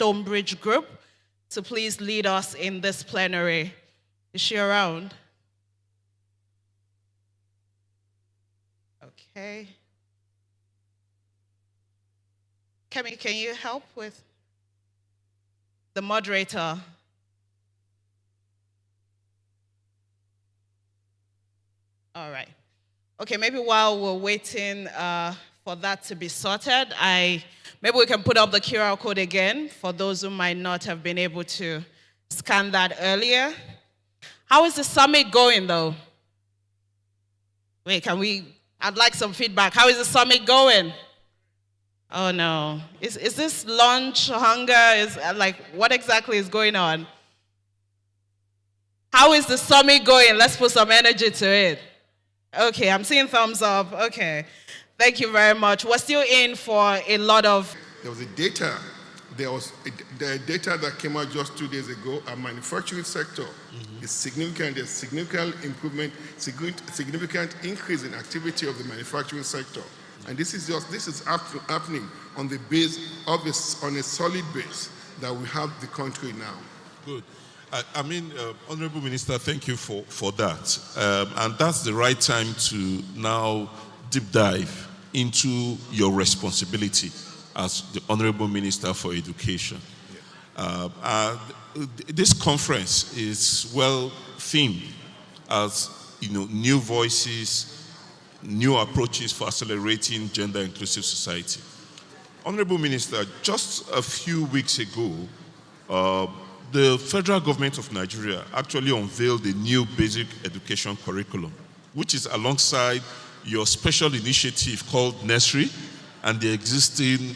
Stonebridge Group to please lead us in this plenary. Is she around? Okay. Kemi, can you help with the moderator? All right. Okay, maybe while we're waiting for that to be sorted, maybe we can put up the QR code again for those who might not have been able to scan that earlier. How is the summit going, though? Wait, I'd like some feedback. How is the summit going? Oh, no. Is this lunch hunger? What exactly is going on? How is the summit going? Let's put some energy to it. Okay, I'm seeing thumbs up. Okay. Thank you very much. We're still in for a lot of... There was the data that came out just 2 days ago. Our manufacturing sector is significant. There's significant improvement, significant increase in activity of the manufacturing sector. And this is happening on the base of on a solid base that we have the country now. Good. Honorable Minister, thank you for that. And that's the right time to now deep dive into your responsibility as the Honorable Minister for Education. This conference is well themed as new voices, new approaches for accelerating gender-inclusive society. Honorable Minister, just a few weeks ago, the federal government of Nigeria actually unveiled a new basic education curriculum, which is alongside your special initiative called Nursery and the existing,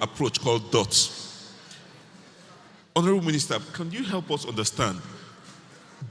approach called DOTS. Honorable Minister, can you help us understand,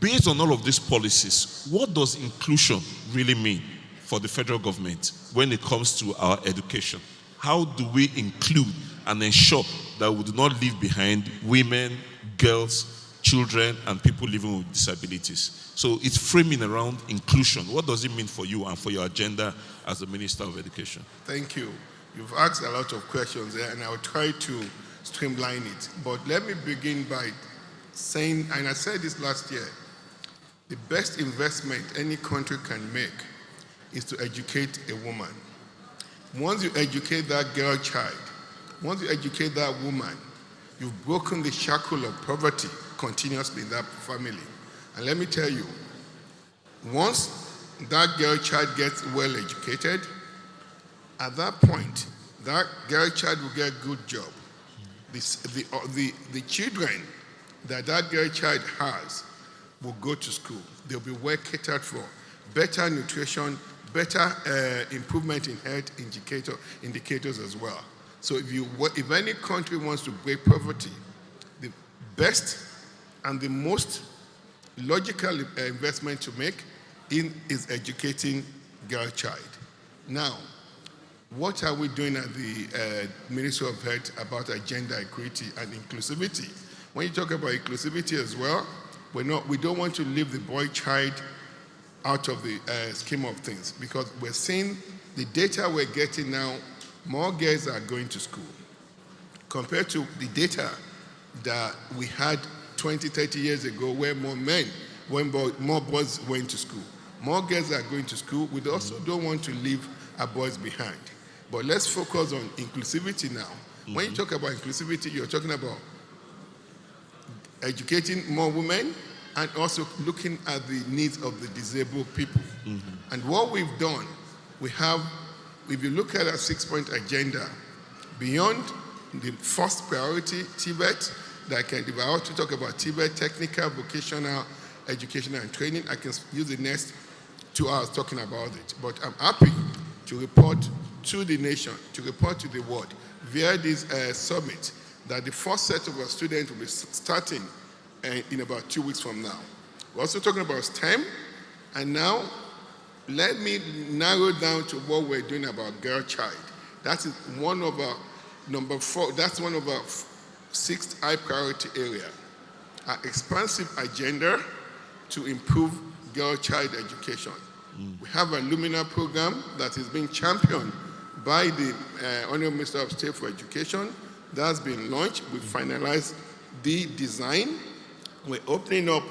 based on all of these policies, what does inclusion really mean for the federal government when it comes to our education? How do we include and ensure that we do not leave behind women, girls, children, and people living with disabilities? So it's framing around inclusion. What does it mean for you and for your agenda as the Minister of Education? Thank you. You've asked a lot of questions there, and I'll try to streamline it. But let me begin by saying, and I said this last year, the best investment any country can make is to educate a woman. Once you educate that girl child, once you educate that woman, you've broken the shackle of poverty continuously in that family. And let me tell you, once that girl child gets well educated, at that point, that girl child will get a good job. The children that girl child has will go to school. They'll be well catered for. Better nutrition, better improvement in health indicators as well. So if any country wants to break poverty, the best and the most logical investment to make is educating girl child. Now, what are we doing at the Ministry of Health about gender equity and inclusivity? When you talk about inclusivity as well, we don't want to leave the boy child out of the scheme of things, because we're seeing the data we're getting now, more girls are going to school compared to the data that we had 20, 30 years ago, where more boys went to school. More girls are going to school. We also don't want to leave our boys behind. But let's focus on inclusivity now. Mm-hmm. When you talk about inclusivity, you're talking about educating more women and also looking at the needs of the disabled people. Mm-hmm. And what we've done, if you look at our 6-point agenda, beyond the first priority, Tibet, if I want to talk about Tibet, technical, vocational, education and training, I can use the next 2 hours talking about it. But I'm happy to report to the nation, to report to the world, via this summit, that the first set of our students will be starting in about 2 weeks from now. We're also talking about STEM, and now let me narrow down to what we're doing about girl child. That is one of our number 4. That's one of our 6th high priority area. Our expansive agenda to improve girl child education. We have a Lumina program that is being championed by the Honorable Minister of State for Education, That's been launched. We finalized the design. We're opening up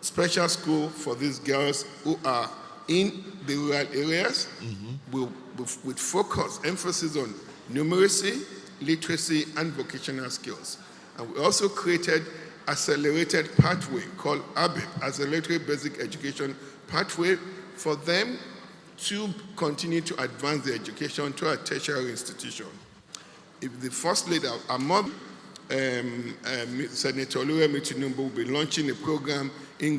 special school for these girls who are in the rural areas with focus, emphasis on numeracy, literacy, and vocational skills. And we also created accelerated pathway called ABEP, Accelerated Basic Education Pathway, for them to continue to advance their education to a tertiary institution. If the First Lady, among Senator Oluremi Tinubu will be launching a program in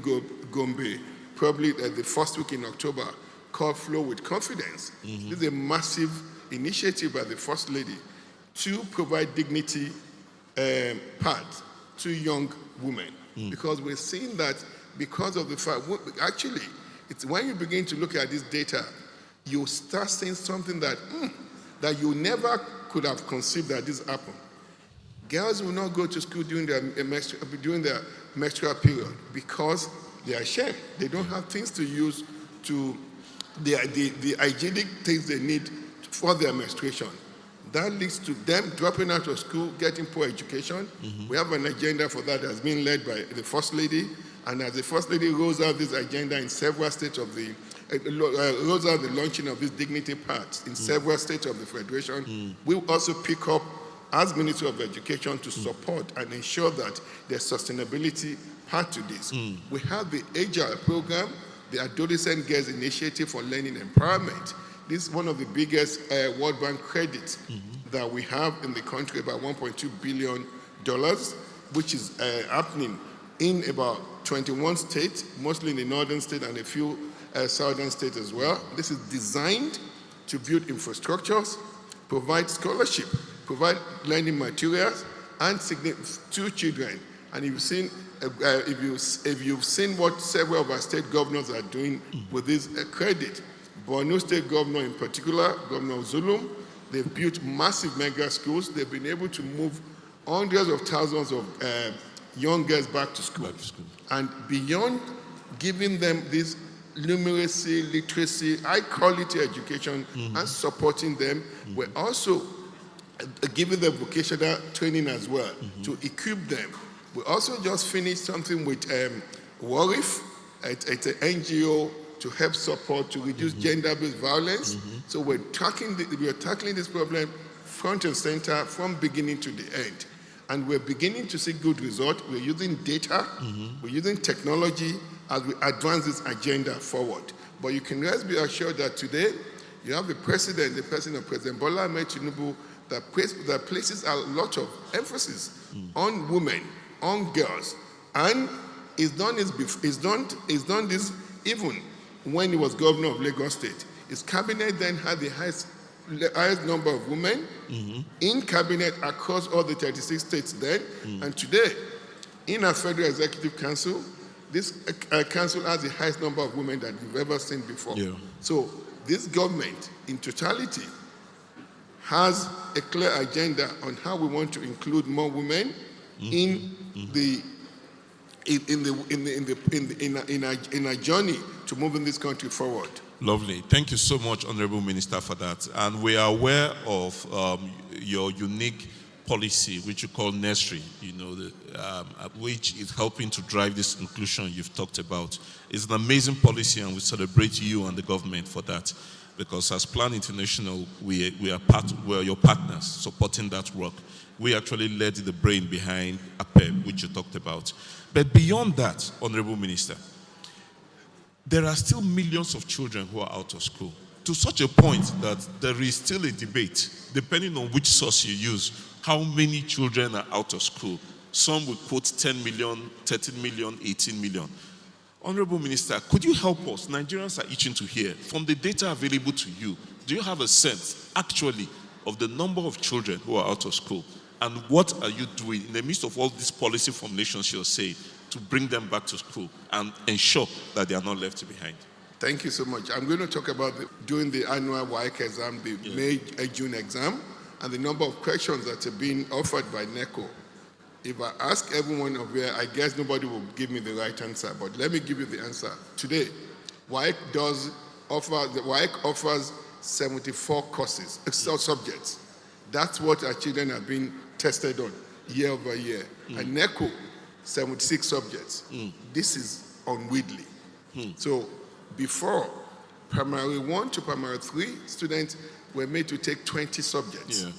Gombe, probably the first week in October, called Flow with Confidence. This is a massive initiative by the First Lady to provide dignity path to young women. Because we're seeing that because of the fact, actually, it's when you begin to look at this data, you start seeing something that, that you never could have conceived that this happened. Girls will not go to school during their menstrual period because they are ashamed. They don't have things to use to the hygienic things they need for their menstruation. That leads to them dropping out of school, getting poor education. We have an agenda for that that's been led by the First Lady. And as the First Lady rolls out this agenda in several states of the, rolls out the launching of this dignity path in several states of the Federation, we'll also pick up as Ministry of Education to support and ensure that there's sustainability part to this. We have the Agile program, the Adolescent Girls Initiative for Learning Empowerment. This is one of the biggest World Bank credits that we have in the country, about $1.2 billion, which is happening in about 21 states, mostly in the northern state and a few southern states as well. This is designed to build infrastructures, provide scholarship, provide learning materials, and to children. And if you've seen what several of our state governors are doing with this credit, Borno State Governor in particular, Governor Zulum, they've built massive mega schools. They've been able to move hundreds of thousands of young girls back to school. And beyond giving them this numeracy, literacy, high quality education and supporting them, we're also giving them vocational training as well to equip them. We also just finished something with WARIF. It's an NGO to help support, to reduce gender-based violence. So we're tackling this problem front and center from beginning to the end. And we're beginning to see good results. We're using data, we're using technology as we advance this agenda forward. But you can rest be assured that today, you have the President Bola Ahmed Tinubu, that places a lot of emphasis on women, on girls. And he's done this even when he was governor of Lagos State. His cabinet then had the highest number of women in cabinet across all the 36 states then. And today, in our Federal Executive Council, this council has the highest number of women that we've ever seen before. So this government, in totality, has a clear agenda on how we want to include more women in our journey to moving this country forward. Lovely. Thank you so much, Honorable Minister, for that. And we are aware of your unique policy, which you call Nursery, which is helping to drive this inclusion you've talked about. It's an amazing policy, and we celebrate you and the government for that. Because as Plan International, we are your partners supporting that work. We actually led the brain behind APEB, which you talked about. But beyond that, Honorable Minister, there are still millions of children who are out of school, to such a point that there is still a debate, depending on which source you use, how many children are out of school. Some will quote 10 million, 13 million, 18 million. Honorable Minister, could you help us? Nigerians are itching to hear. From the data available to you, do you have a sense, actually, of the number of children who are out of school? And what are you doing in the midst of all these policy formulations you're saying to bring them back to school and ensure that they are not left behind? Thank you so much. I'm going to talk about during the annual WAEC exam, the May-June exam, and the number of questions that are being offered by NECO. If I ask everyone of you, I guess nobody will give me the right answer, but let me give you the answer. Today, WAEC offers 74 courses, subjects. That's what our children have been tested on year over year. And NECO, 76 subjects. This is unwieldy. So before, primary 1 to primary 3 students were made to take 20 subjects. Yeah.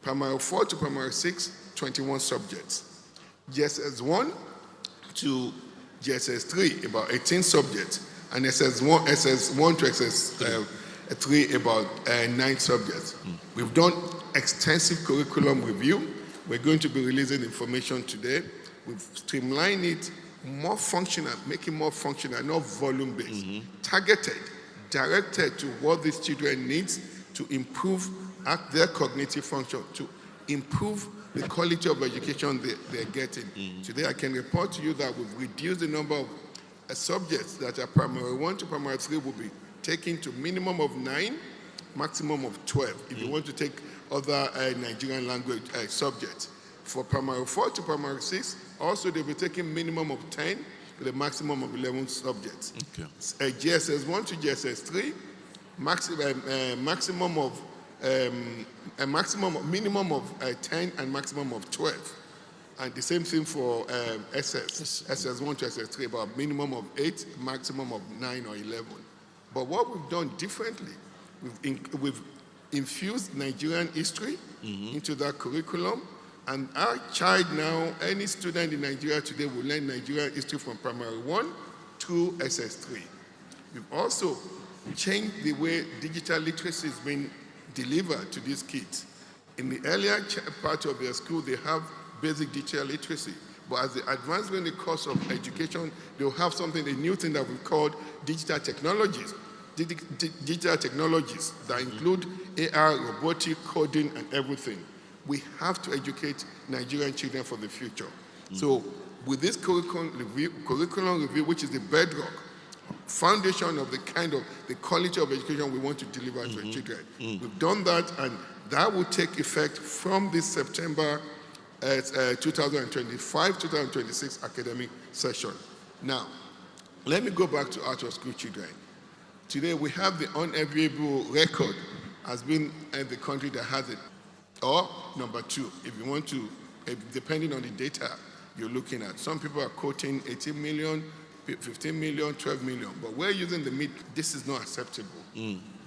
Primary 4 to primary 6, 21 subjects. GSS 1 to GSS 3, about 18 subjects. And SS1 to SS3, about 9 subjects. We've done extensive curriculum review. We're going to be releasing information today. We've streamlined it, more functional, make it more functional, not volume-based, targeted, directed to what these children need to improve their cognitive function, to improve the quality of education they're getting. Today, I can report to you that we've reduced the number of subjects that are primary 1 to primary 3 will be taken to minimum of 9, maximum of 12, if you want to take other Nigerian language subjects. For primary 4 to primary 6, also they'll be taking minimum of 10 with a maximum of 11 subjects. Okay. GSS 1 to GSS 3, minimum of 10 and maximum of 12. And the same thing for SS1 to SS3, about minimum of 8, maximum of 9 or 11. But what we've done differently, we've infused Nigerian history into that curriculum. And our child now, any student in Nigeria today will learn Nigerian history from primary 1 through SS3. We've also changed the way digital literacy is being delivered to these kids. In the earlier part of their school, they have basic digital literacy. But as they advance in the course of education, they'll have something, a new thing that we call digital technologies. Digital technologies that include AR, robotic, coding, and everything. We have to educate Nigerian children for the future. So with this curriculum review, which is the bedrock, foundation of the quality of education we want to deliver to our children, we've done that, and that will take effect from this September 2025-2026 academic session. Now, let me go back to out of school children. Today, we have the unenviable record as being the country that has it. Or number 2, if you want to, depending on the data you're looking at. Some people are quoting 18 million, 15 million, 12 million, but we're using the mid. This is not acceptable.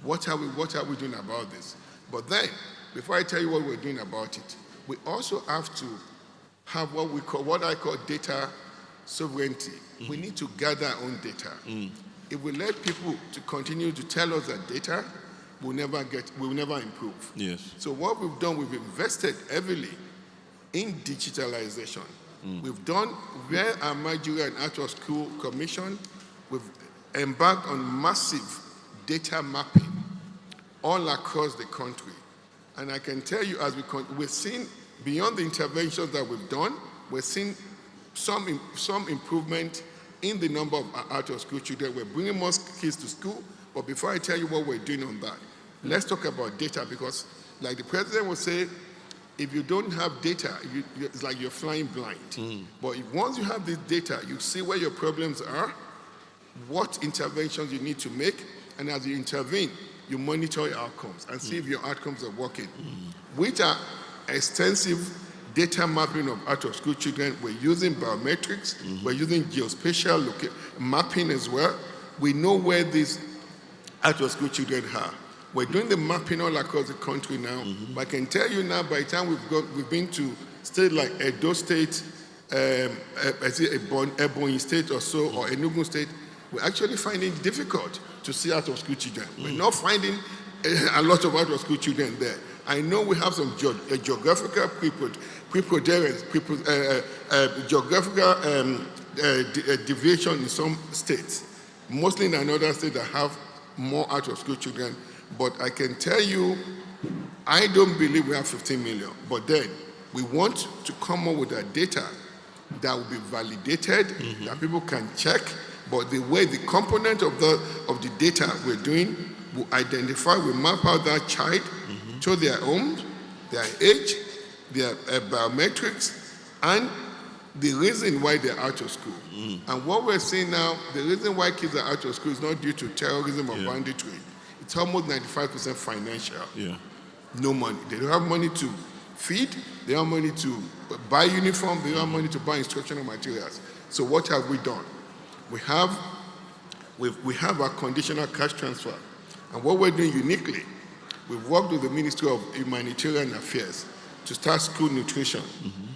What are we doing about this? But then, before I tell you what we're doing about it, we also have to have what I call data sovereignty. We need to gather our own data. If we let people to continue to tell us that data, we'll never improve. Yes. So what we've done, we've invested heavily in digitalization. We've done, where our Nigeria and Out of School Commission, we've embarked on massive data mapping all across the country. And I can tell you, we're seeing, beyond the interventions that we've done, we're seeing some improvement in the number of out of school children. We're bringing more kids to school. But before I tell you what we're doing on that, let's talk about data, because like the president would say, if you don't have data, it's like you're flying blind. But once you have this data, you see where your problems are, what interventions you need to make, and as you intervene, you monitor your outcomes and see if your outcomes are working. With our extensive data mapping of out-of-school children, we're using biometrics, we're using geospatial mapping as well. We know where these out-of-school children are. We're doing the mapping all across the country now. But I can tell you now, by the time we've been to states like Edo State, Ebonyi State or so, or Enugu State, we're actually finding it difficult to see out-of-school children. We're not finding a lot of out-of-school children there. I know we have some geographical preponderance, geographical deviation in some states, mostly in another state that have more out-of-school children. But I can tell you, I don't believe we have 15 million. But then we want to come up with a data that will be validated, that people can check. But the way the component of the data we're doing will identify, we map out that child to their home, their age, their biometrics, and the reason why they're out of school. And what we're seeing now, the reason why kids are out of school is not due to terrorism or banditry. It's almost 95% financial. No money. They don't have money to feed. They don't have money to buy uniform. They don't have money to buy instructional materials. So what have we done? We have our conditional cash transfer. And what we're doing uniquely, we've worked with the Ministry of Humanitarian Affairs to start school nutrition.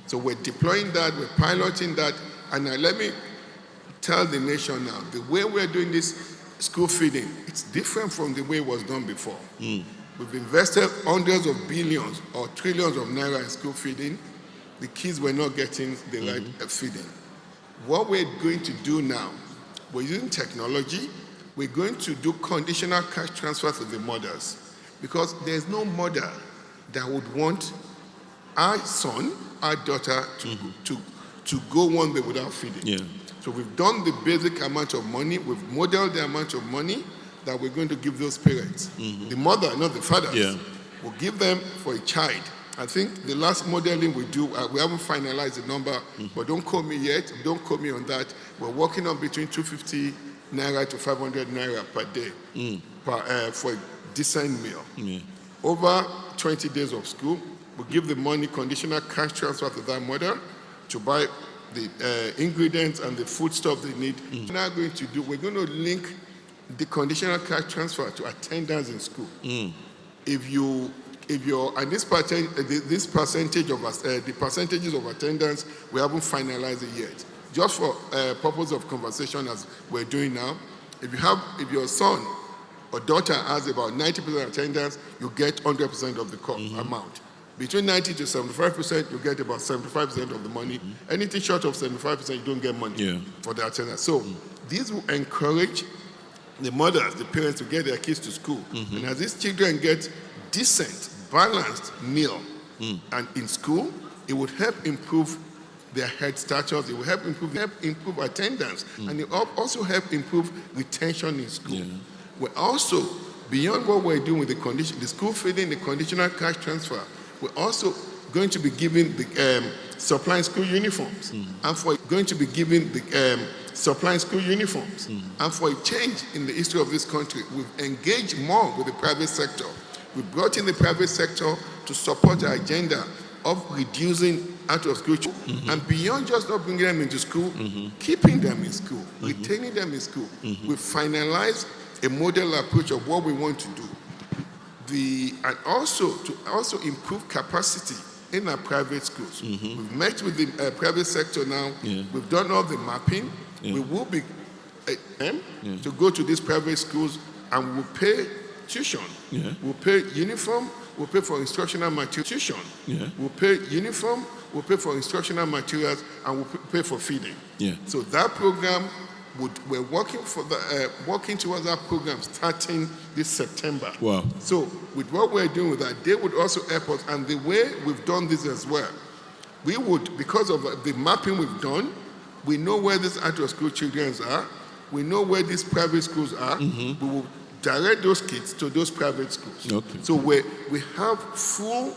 So we're deploying that, we're piloting that, and now let me tell the nation now, the way we're doing this school feeding, it's different from the way it was done before. We've invested hundreds of billions or trillions of naira in school feeding. The kids were not getting the right feeding. What we're going to do now, we're using technology. We're going to do conditional cash transfer to the mothers, because there's no mother that would want our son, our daughter to go one day without feeding. Yeah. So we've done the basic amount of money. We've modeled the amount of money that we're going to give those parents. The mother, not the fathers. Yeah. We'll give them for a child. I think the last modeling we do, we haven't finalized the number, but don't quote me yet. Don't quote me on that. We're working on between 250 naira to 500 naira per day for a decent meal. Yeah. Over 20 days of school, we give the money conditional cash transfer to that mother to buy the ingredients and the foodstuff they need. We're going to link the conditional cash transfer to attendance in school. If you're and this percentage of the percentages of attendance, we haven't finalized it yet. Just for purpose of conversation, as we're doing now, if your son or daughter has about 90% attendance, you get 100% of the amount. Between 90 to 75%, you get about 75% of the money. Anything short of 75%, you don't get money for the attendance. So these will encourage the mothers, the parents, to get their kids to school. And as these children get decent, balanced meal and in school, it would help improve their head status, it will help improve attendance, and it will also help improve retention in school. We're also, beyond what we're doing with the school feeding, the conditional cash transfer, we're also going to be giving the supplying school uniforms, and for going to be giving the supplying school uniforms. And for a change in the history of this country, we've engaged more with the private sector. We brought in the private sector to support the agenda of reducing out-of-school children, and beyond just not bringing them into school, keeping them in school, retaining them in school. We finalized a model approach of what we want to do. And also to improve capacity in our private schools. We've met with the private sector now. We've done all the mapping. We will be to go to these private schools, and we'll pay tuition. We'll pay uniform. We'll pay for instructional material. Tuition. We'll pay uniform. We'll pay for instructional materials, and we'll pay for feeding. So that program, we're working towards that program starting this September. Wow. So with what we're doing with that, they would also help us. And the way we've done this as well, we would, because of the mapping we've done, we know where these out-of-school children are. We know where these private schools are. We will direct those kids to those private schools. So we have full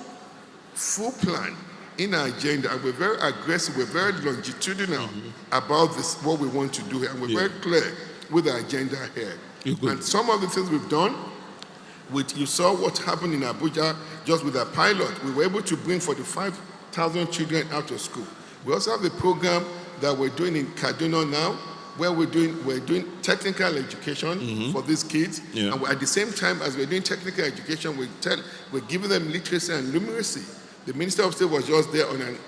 plan in our agenda, and we're very aggressive, we're very longitudinal about this, what we want to do here, and we're very clear with the agenda here. And some of the things we've done, you saw what happened in Abuja just with our pilot. We were able to bring 45,000 children out of school. We also have the program that we're doing in Kaduna now, where we're doing technical education for these kids. And at the same time as we're doing technical education, we're giving them literacy and numeracy. The Minister of State was just there on an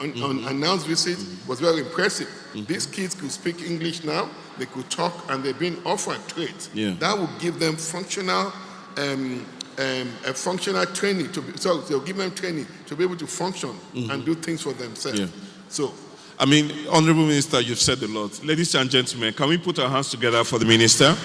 announced visit. Was very impressive. These kids could speak English now, they could talk, and they're being offered trades. That will give them functional training. So they'll give them training to be able to function and do things for themselves. So, I mean, Honorable Minister, you've said a lot. Ladies and gentlemen, can we put our hands together for the Minister?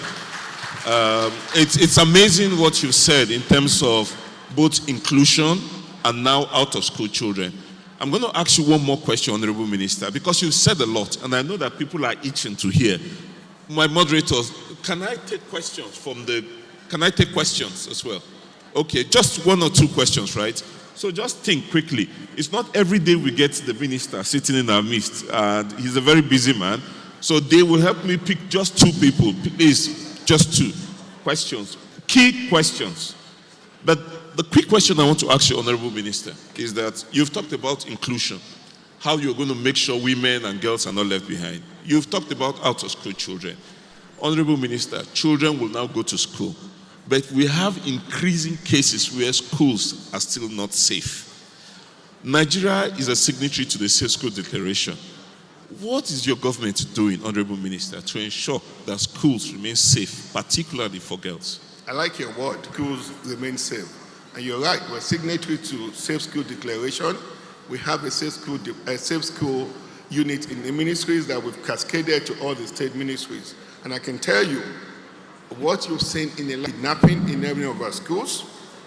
It's amazing what you've said in terms of both inclusion and now out-of-school children. I'm going to ask you one more question, Honorable Minister, because you've said a lot, and I know that people are itching to hear. My moderators, can I take questions as well? Okay, just one or two questions, right? So just think quickly. It's not every day we get the minister sitting in our midst. He's a very busy man. So they will help me pick just two people. Please, just two questions. Key questions. But the quick question I want to ask you, Honorable Minister, is that you've talked about inclusion, how you're going to make sure women and girls are not left behind. You've talked about out-of-school children. Honorable Minister, children will now go to school, but we have increasing cases where schools are still not safe. Nigeria is a signatory to the Safe School Declaration. What is your government doing, Honorable Minister, to ensure that schools remain safe, particularly for girls? I like your word, schools remain safe. And you're right, we're signatory to Safe School Declaration. We have a safe school unit in the ministries that we've cascaded to all the state ministries. And I can tell you, what you've seen in the kidnapping in every of our schools,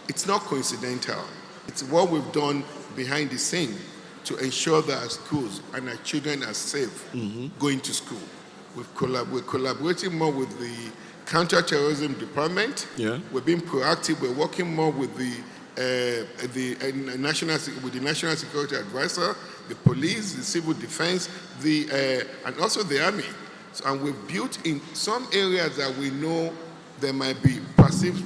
it's not coincidental. It's what we've done behind the scene to ensure that our schools and our children are safe going to school. We're collaborating more with the Counter-Terrorism Department. Yeah. We're being proactive. We're working more with the National Security Advisor, the police, the civil defense, and also the army. So, and we've built in some areas that we know there might be perceived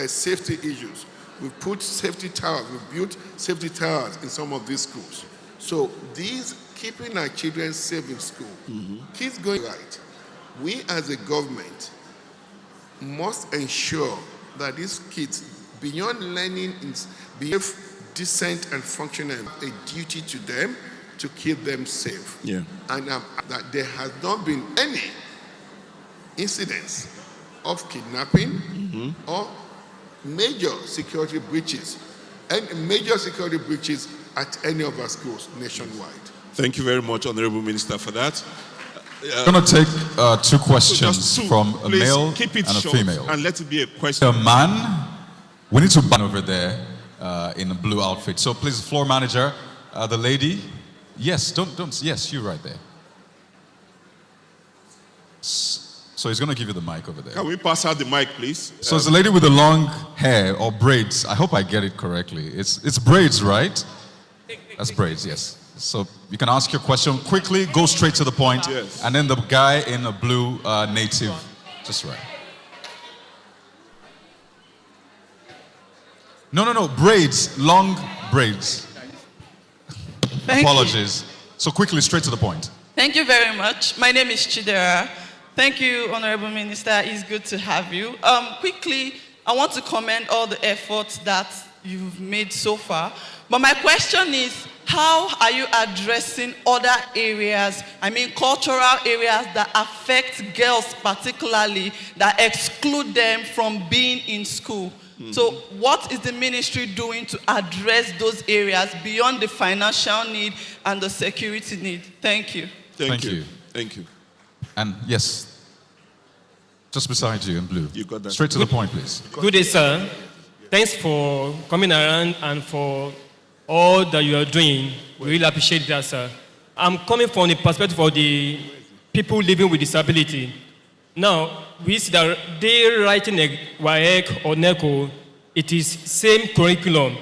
safety issues. We've put safety towers. We've built safety towers in some of these schools. So these keeping our children safe in school, kids going right. We as a government must ensure that these kids, beyond learning, behave decent and functional, a duty to them to keep them safe. Yeah. And that there has not been any incidents of kidnapping or major security breaches at any of our schools nationwide. Thank you very much, Honorable Minister, for that. I'm going to take two questions Just two, from a please, male keep it and a short, female. and let it be a question. A man, we need to ban over there in a blue outfit. So please, floor manager, the lady. Yes, yes, you right there. So he's going to give you the mic over there. Can we pass out the mic, please? So it's the lady with the long hair or braids. I hope I get it correctly. It's braids, right? That's braids, yes. So you can ask your question quickly, go straight to the point, Yes. and then the guy in a blue native, just right. No, braids, long braids. Thank Apologies. So quickly, straight to the point. Thank you very much. My name is Chidera. Thank you, Honorable Minister. It's good to have you. Quickly, I want to commend all the efforts that you've made so far. But my question is, how are you addressing other areas, cultural areas that affect girls particularly, that exclude them from being in school? So what is the ministry doing to address those areas beyond the financial need and the security need? Thank you. Thank you. Thank you. And yes, just beside you in blue. You got that. Straight to the point, please. Good day, sir. Thanks for coming around and for all that you are doing. We really appreciate that, sir. I'm coming from the perspective of the people living with disability. Now, we see that they writing a WAEC or NECO, it is same curriculum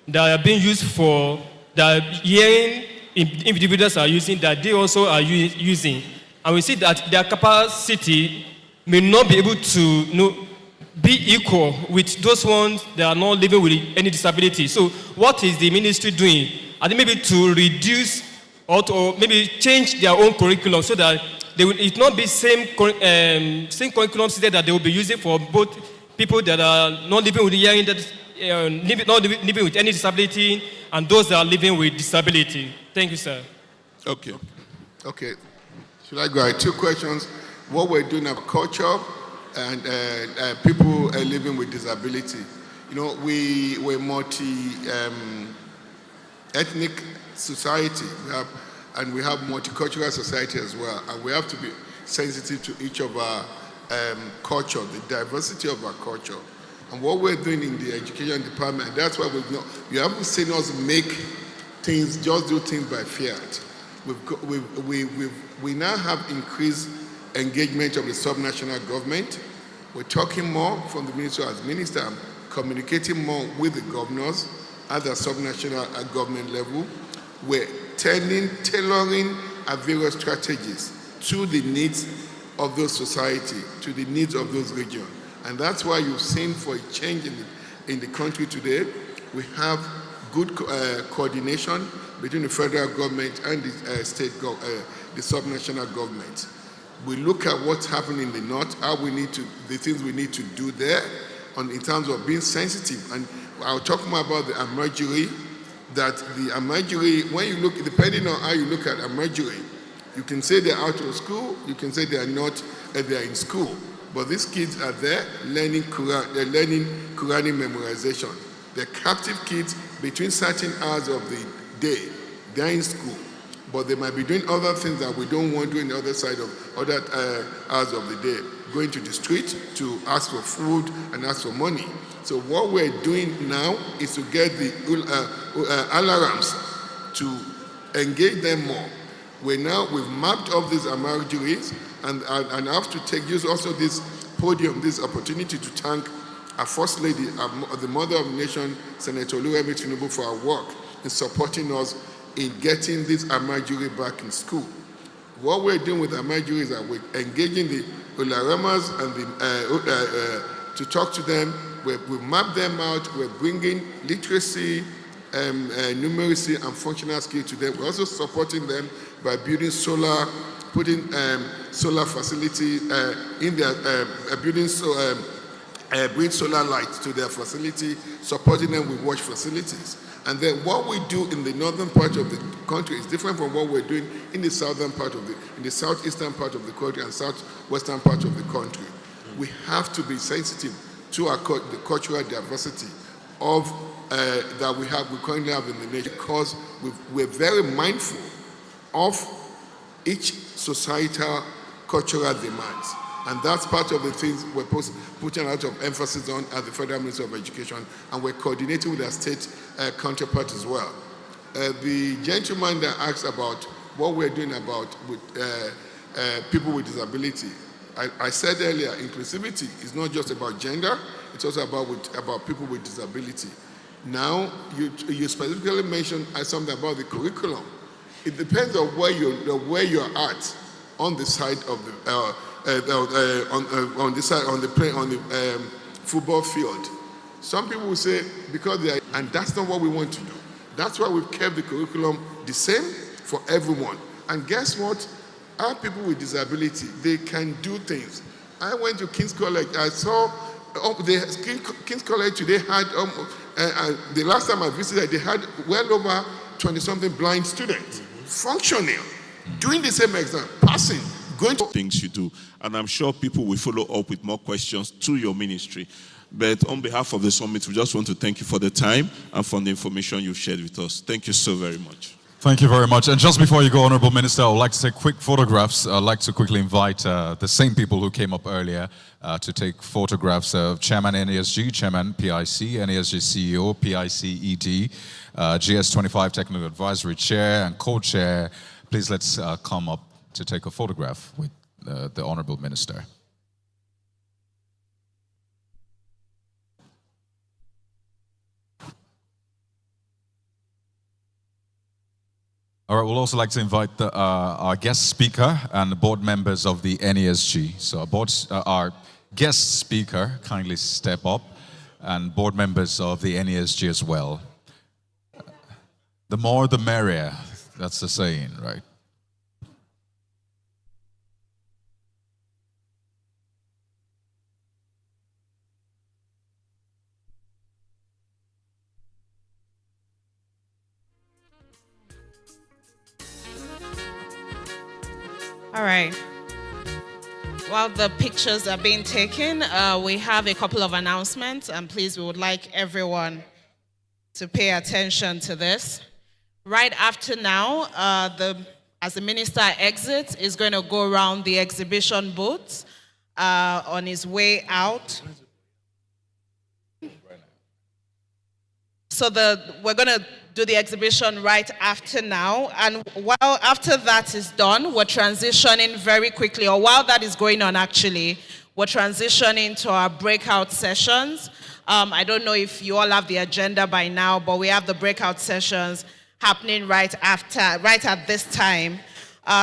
that are being used for, that hearing individuals are using, that they also are using. And we see that their capacity may not be able to be equal with those ones that are not living with any disability. So what is the ministry doing? Are they maybe to reduce or to maybe change their own curriculum so that they will, it not be same curriculum system that they will be using for both people that are not living with hearing, not living with any disability, and those that are living with disability? Thank you, sir. Okay. Okay. Should I go ahead? Two questions. What we're doing about culture and people living with disability. We're multi-ethnic society. We have multicultural society as well. And we have to be sensitive to each of our culture, the diversity of our culture. And what we're doing in the education department, that's why you haven't seen us just do things by fiat. We now have increased engagement of the subnational government. We're talking more from the minister as minister, I'm communicating more with the governors at the subnational government level. We're tailoring our various strategies to the needs of those society, to the needs of those regions. And that's why you've seen for a change in in the country today. We have good coordination between the federal government and the the subnational government. We look at what's happening in the north, the things we need to do there in terms of being sensitive. And I'll talk more about the emergery, that the emergery, when you look, depending on how you look at emergery, you can say they're out of school, you can say they are not, they are in school. But these kids are there learning Quran, they're learning Quranic memorization. They're captive kids between certain hours of the day. They're in school, but they might be doing other things that we don't want to do in the other side of other hours of the day. Going to the street to ask for food and ask for money. So what we're doing now is to get the alarms to engage them more. We've mapped up these emergencies, and I have to use also this podium, this opportunity to thank our First Lady, the Mother of the Nation, Senator Oluremi Tinubu, for our work in supporting us in getting this emergency back in school. What we're doing with emergency is that we're engaging the Ularamas and to talk to them. We've mapped them out. We're bringing literacy, numeracy, and functional skills to them. We're also supporting them by building putting solar facility in their bring solar lights to their facility, supporting them with wash facilities. And then what we do in the northern part of the country is different from what we're doing in the southern part of in the southeastern part of the country and southwestern part of the country. We have to be sensitive to the cultural diversity of that we currently have in the nation, because we're very mindful of each societal cultural demands. And that's part of the things we're putting a lot of emphasis on at the Federal Ministry of Education, and we're coordinating with our state counterpart as well. The gentleman that asked about what we're doing about with people with disability, I said earlier, inclusivity is not just about gender, it's also about people with disability. Now, you specifically mentioned something about the curriculum. It depends on where you're at on the side of the on the football field. Some people will say because and that's not what we want to do. That's why we've kept the curriculum the same for everyone. And guess what? Our people with disability, they can do things. I went to King's College. I saw King's College today had the last time I visited, they had well over 20-something blind students functioning, doing the same exam, passing. Going to things you do, and I'm sure people will follow up with more questions to your ministry. But on behalf of the summit, we just want to thank you for the time and for the information you've shared with us. Thank you so very much. Thank you very much. And just before you go, Honorable Minister, I would like to take quick photographs. I'd like to quickly invite the same people who came up earlier to take photographs of Chairman NASG, Chairman PIC, NASG CEO, PIC ED, GS25 Technical Advisory Chair, and Co-Chair. Please let's come up to take a photograph with the Honorable Minister. All right, we'll also like to invite our guest speaker and the board members of the NASG. So our guest speaker, kindly step up, and board members of the NASG as well. The more the merrier, that's the saying, right? All right. While the pictures are being taken, we have a couple of announcements, and please, we would like everyone to pay attention to this. Right after now, as the minister exits, is going to go around the exhibition booths on his way out. So we're going to do the exhibition right after now. And while after that is done, we're transitioning very quickly, or while that is going on actually, we're transitioning to our breakout sessions. I don't know if you all have the agenda by now, but we have the breakout sessions happening right at this time.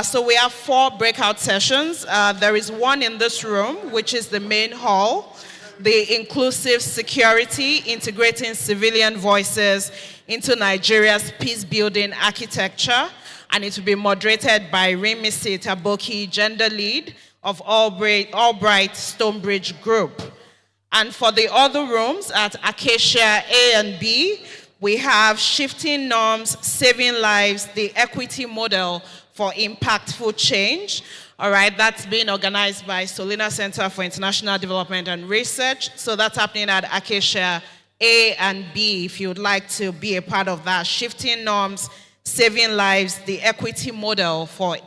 So we have 4 breakout sessions. There is one in this room, which is the main hall. the inclusive security, integrating civilian voices into Nigeria's peace-building architecture, and it will be moderated by Rimisi Taboki, gender lead of Albright Stonebridge Group. And for the other rooms at Acacia A and B, we have Shifting Norms, Saving Lives, the Equity Model for Impactful Change. All right, that's being organized by Solina Center for International Development and Research. So that's happening at Acacia A and B if you would like to be a part of that. Shifting Norms, Saving Lives, the Equity Model for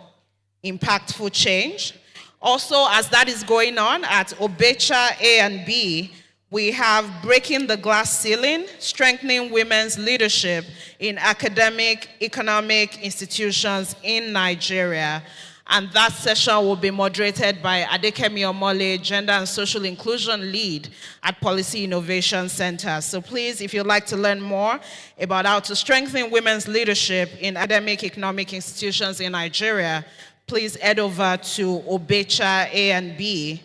Impactful Change. Also, as that is going on at Obecha A and B, we have Breaking the Glass Ceiling, Strengthening Women's Leadership in Academic, Economic Institutions in Nigeria. And that session will be moderated by Adekemi Omole, Gender and Social Inclusion Lead at Policy Innovation Center. So please, if you'd like to learn more about how to strengthen women's leadership in academic, economic institutions in Nigeria, please head over to Obecha A and B.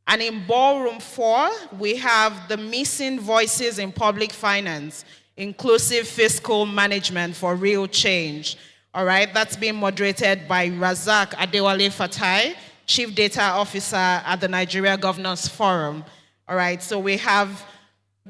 And in Ballroom 4, we have the Missing Voices in Public Finance, Inclusive Fiscal Management for Real Change. All right, that's being moderated by Razak Adewale Fatai, Chief Data Officer at the Nigeria Governors Forum. All right, so we have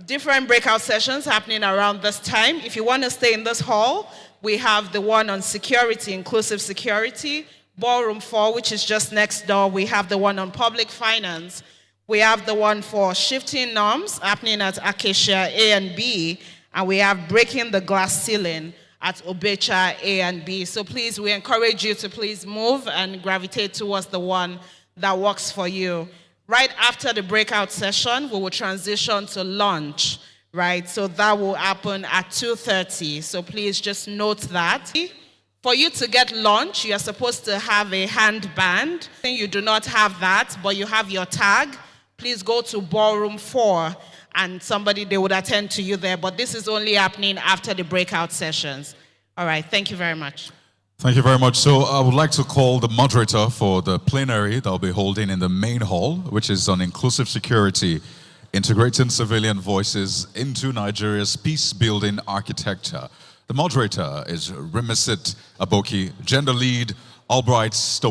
different breakout sessions happening around this time. If you want to stay in this hall, we have the one on security, inclusive security. Ballroom 4, which is just next door, we have the one on public finance. We have the one for shifting norms happening at Acacia A and B, and we have breaking the glass ceiling at Obecha A and B. So please, we encourage you to please move and gravitate towards the one that works for you. Right after the breakout session, we will transition to lunch, right? So that will happen at 2:30. So please just note that. For you to get lunch, you are supposed to have a handband. You do not have that, but you have your tag. Please go to Ballroom 4 and they would attend to you there. But this is only happening after the breakout sessions. All right, thank you very much. Thank you very much. So I would like to call the moderator for the plenary that will be holding in the main hall, which is on inclusive security, integrating civilian voices into Nigeria's peace-building architecture. The moderator is Remisit Aboki, gender lead, Albright Stone.